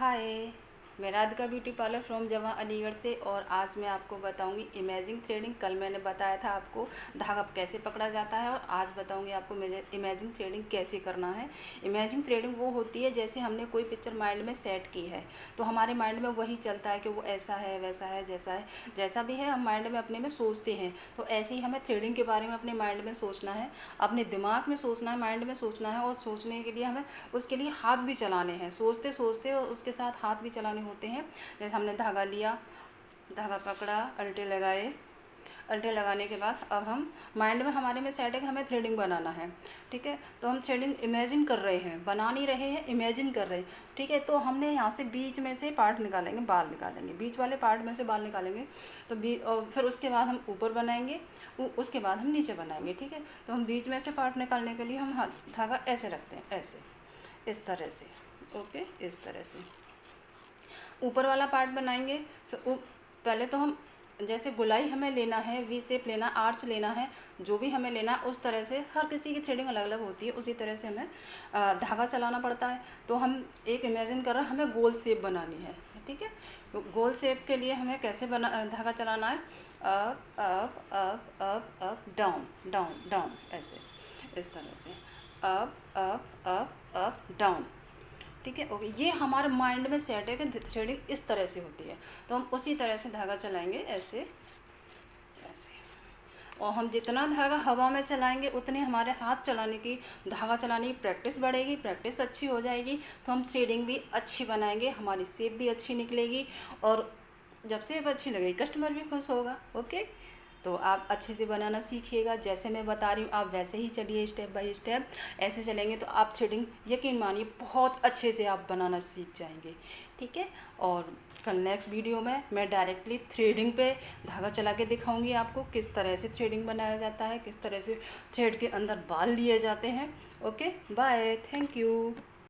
हाय, मैं Radhika beauty parlour from जवां अलीगढ़ से। और आज मैं आपको बताऊंगी इमेजिंग थ्रेडिंग। कल मैंने बताया था आपको धागा कैसे पकड़ा जाता है, और आज बताऊंगी आपको इमेजिंग थ्रेडिंग कैसे करना है। इमेजिंग थ्रेडिंग वो होती है जैसे हमने कोई पिक्चर माइंड में सेट की है, तो हमारे माइंड में वही चलता है कि वो ऐसा है, वैसा है, जैसा भी है हम माइंड में अपने में सोचते हैं। तो ऐसे ही हमें थ्रेडिंग के बारे में अपने माइंड में सोचना है, अपने दिमाग में सोचना है, माइंड में सोचना है। और सोचने के लिए हमें उसके लिए हाथ भी चलाने हैं, सोचते सोचते और उसके साथ हाथ भी चलाने होते हैं। जैसे हमने धागा लिया, धागा पकड़ा, अल्टे लगाए, अल्टे लगाने के बाद अब हम माइंड में हमारे में सेट है कि हमें थ्रेडिंग बनाना है। ठीक है, तो हम थ्रेडिंग इमेजिन कर रहे हैं, बना नहीं रहे हैं, इमेजिन कर रहे हैं। ठीक है, तो हमने यहाँ से बीच में से पार्ट निकालेंगे, बाल निकालेंगे, बीच वाले पार्ट में से बाल निकालेंगे। तो और फिर उसके बाद हम ऊपर बनाएंगे, उसके बाद हम नीचे बनाएंगे। ठीक है, तो हम बीच में से पार्ट निकालने के लिए हम धागा ऐसे रखते हैं, ऐसे, इस तरह से। ओके, इस तरह से ऊपर वाला पार्ट बनाएंगे। फिर पहले तो हम जैसे गोलाई हमें लेना है, वी शेप लेना, आर्च लेना है, जो भी हमें लेना है उस तरह से। हर किसी की थ्रेडिंग अलग अलग होती है, उसी तरह से हमें धागा चलाना पड़ता है। तो हम एक इमेजिन कर रहे हैं, हमें गोल शेप बनानी है। ठीक है, तो गोल शेप के लिए हमें कैसे धागा चलाना है, up up up up up, down down down, ऐसे, इस तरह से, up up up up down. ठीक है, ओके। ये हमारे माइंड में सेट है कि थ्रेडिंग इस तरह से होती है, तो हम उसी तरह से धागा चलाएंगे, ऐसे ऐसे। और हम जितना धागा हवा में चलाएंगे उतने हमारे हाथ चलाने की, धागा चलाने की प्रैक्टिस बढ़ेगी, प्रैक्टिस अच्छी हो जाएगी, तो हम थ्रेडिंग भी अच्छी बनाएंगे, हमारी शेप भी अच्छी निकलेगी। और जब शेप अच्छी लगेगी कस्टमर भी खुश होगा। ओके, तो आप अच्छे से बनाना सीखिएगा, जैसे मैं बता रही हूँ आप वैसे ही चलिए, स्टेप बाय स्टेप ऐसे चलेंगे तो आप थ्रेडिंग यकीन मानिए बहुत अच्छे से आप बनाना सीख जाएंगे। ठीक है, और कल नेक्स्ट वीडियो में मैं डायरेक्टली थ्रेडिंग पे धागा चला के दिखाऊंगी आपको किस तरह से थ्रेडिंग बनाया जाता है, किस तरह से थ्रेड के अंदर बाल लिए जाते हैं। Okay, bye, thank you.